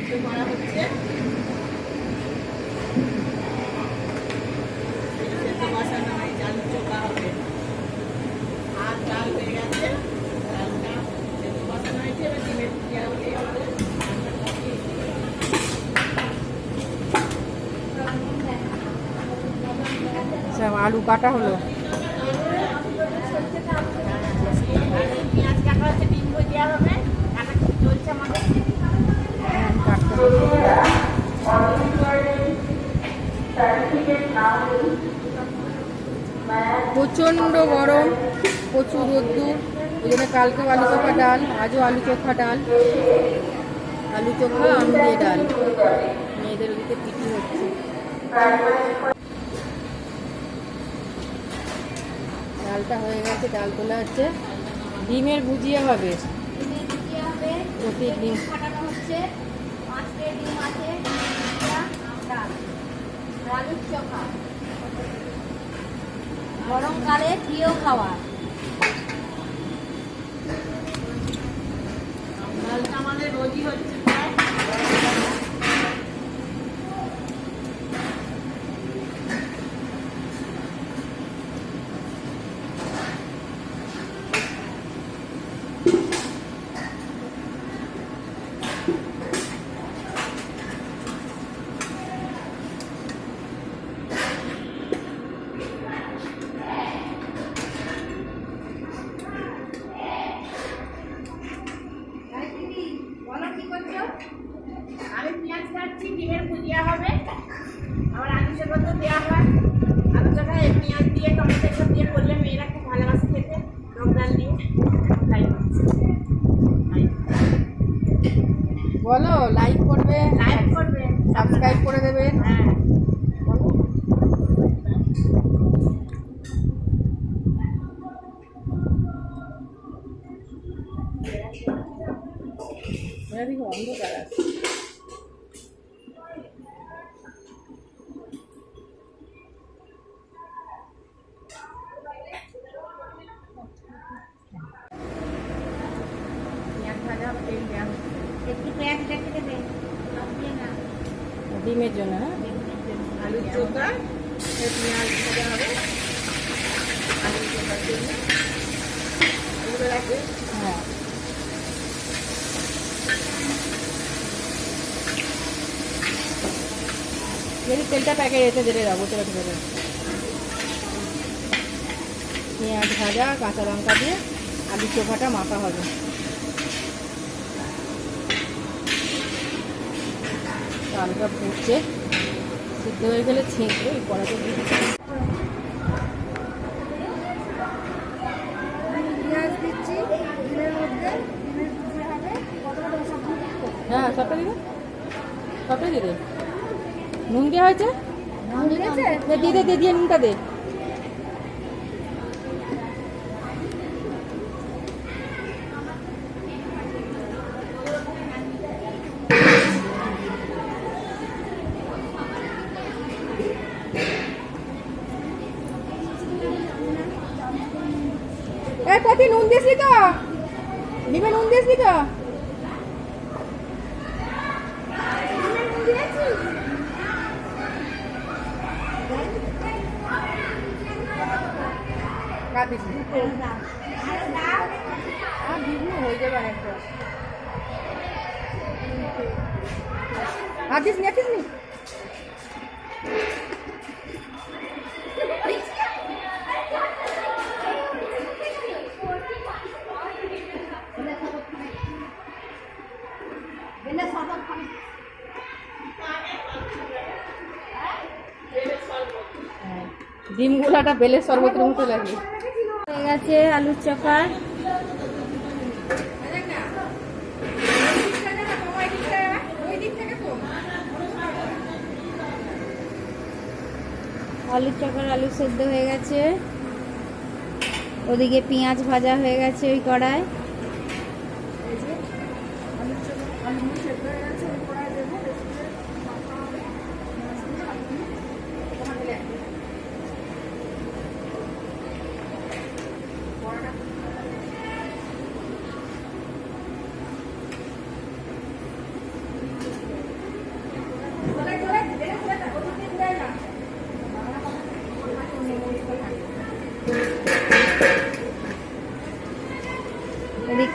সেদ্ধ করা হচ্ছে, সেদ্ধ বসানো হয়েছে, আলু চোখা হবে। আর ডাল হয়ে গেছে, ডালটা সেদ্ধ বসানো হয়েছে, এবার ডিমের ভুজিয়া হয়ে গেছে। আচ্ছা, আলু কাটা হলো। পেঁয়াজ কাটা হচ্ছে, ডিম ভুজিয়া হবে, কাটা চলছে আমাদের। প্রচণ্ড গরম, প্রচুর রোদ্দুর, ওই জন্য কালকেও আলু চোখা ডাল, আজও আলু চোখা ডাল, আলু চোখা আম দিয়ে ডাল। মেয়েদের ওদিকে পিঠি হচ্ছে। ডালটা হয়ে গেছে, ডাল তোলা হচ্ছে। ডিমের ভুজিয়া হবে, প্রতি ডিম ফাটানো হচ্ছে, 5 ট্রে ডিম আছে, ডাল, আলুর চোখা, গরমকালে প্রিয় খাবার। ডালটা আমাদের রোজই হচ্ছে প্রায়। আমি পেঁয়াজ কাটছি, ডিমের ভুজিয়া হবে, আবার আলু চোখা তো দেওয়া হয়। আলু চোখা পেঁয়াজ দিয়ে টমেটো সব দিয়ে করলে মেয়েরা খুব ভালোবাসে খেতে, টক ডাল দিয়ে। তাই বলো, লাইক করবে, লাইক করবে, সাবস্ক্রাইব করে দেবেন। হ্যাঁ। অন্ধকার আছে। পেঁয়াজ ভাজা হবে, তেল দেওয়া হচ্ছে। একটু পেঁয়াজ রেখে দেবে, না ডিমের জন্য, হ্যাঁ। আলু চোখা পেঁয়াজ ভাজা হবে, আলু চোখার জন্য এগুলো রাখবে। হ্যাঁ, যদি তেলটা প্যাকেট এসে দিলে যাবো, তেল দেবে। পেঁয়াজ ভাজা, কাঁচা লঙ্কা দিয়ে আলু চোখাটা মাখা হবে। আলুটা ফুটছে, সিদ্ধ হয়ে গেলে ছেঁকবে, এই কড়াতে দিয়ে পেঁয়াজ দিচ্ছি ডিমের মধ্যে, ডিমের ভুজিয়া হবে, কতটা সব হ্যাঁ, সবটা দিবে, সবটাই দিয়ে দে। নুন দেওয়া হয়েছে, দিয়ে দে, দিয়ে নুনটা দে। এই পথি, নুন দিসনি তো? ডিমে নুন দিসনি তো? কাট দিসনি? আর দিবনি, হয়ে যাবে অনেকটা। আর দিসনি, আর দিসনি? ডিম গোলাটা বেলের শরবতের মতো লাগে। হয়ে গেছে আলুর চোখা। আলুর চোখার আলু সেদ্ধ হয়ে গেছে, ওদিকে পেঁয়াজ ভাজা হয়ে গেছে ওই কড়ায়।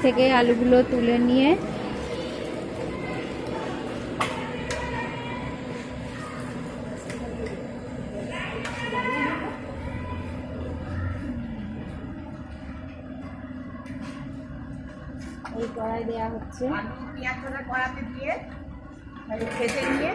থেকে আলুগুলো তুলে নিয়ে এই কড়াই দেওয়া হচ্ছে। আলু পেঁয়াজ ভাজা কড়াতে দিয়ে ভেজে নিয়ে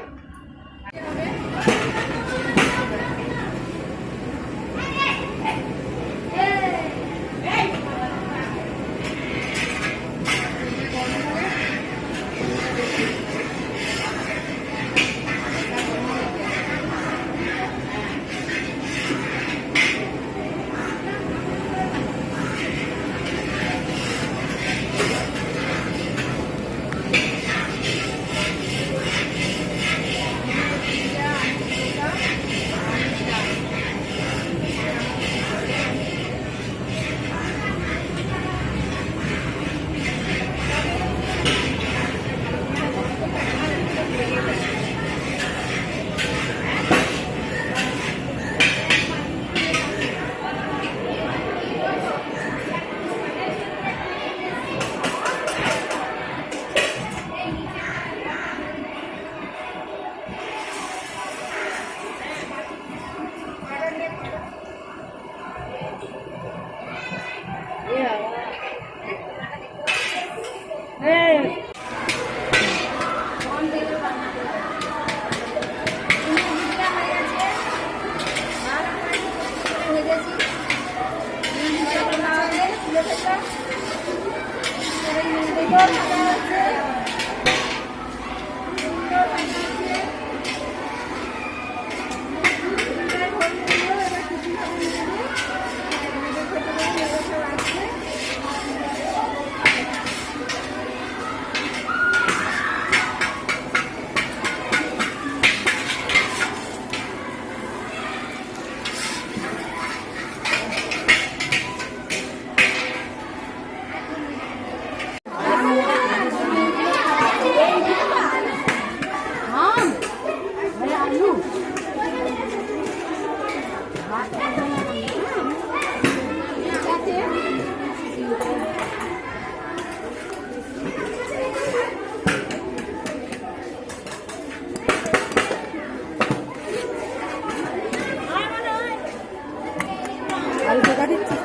আলু চোখা দিচ্ছি,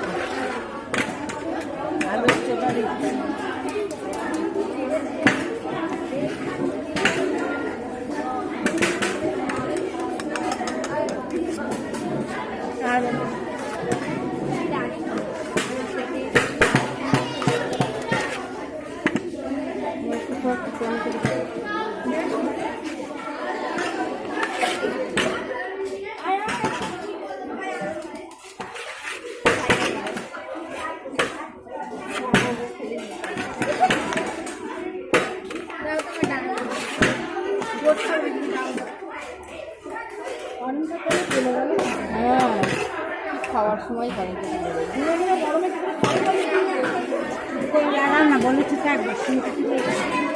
আলু চোখা দিচ্ছি। আর হ্যাঁ, খাওয়ার সময় কারেন্ট চলে গেল। না বলে ঠিক আছে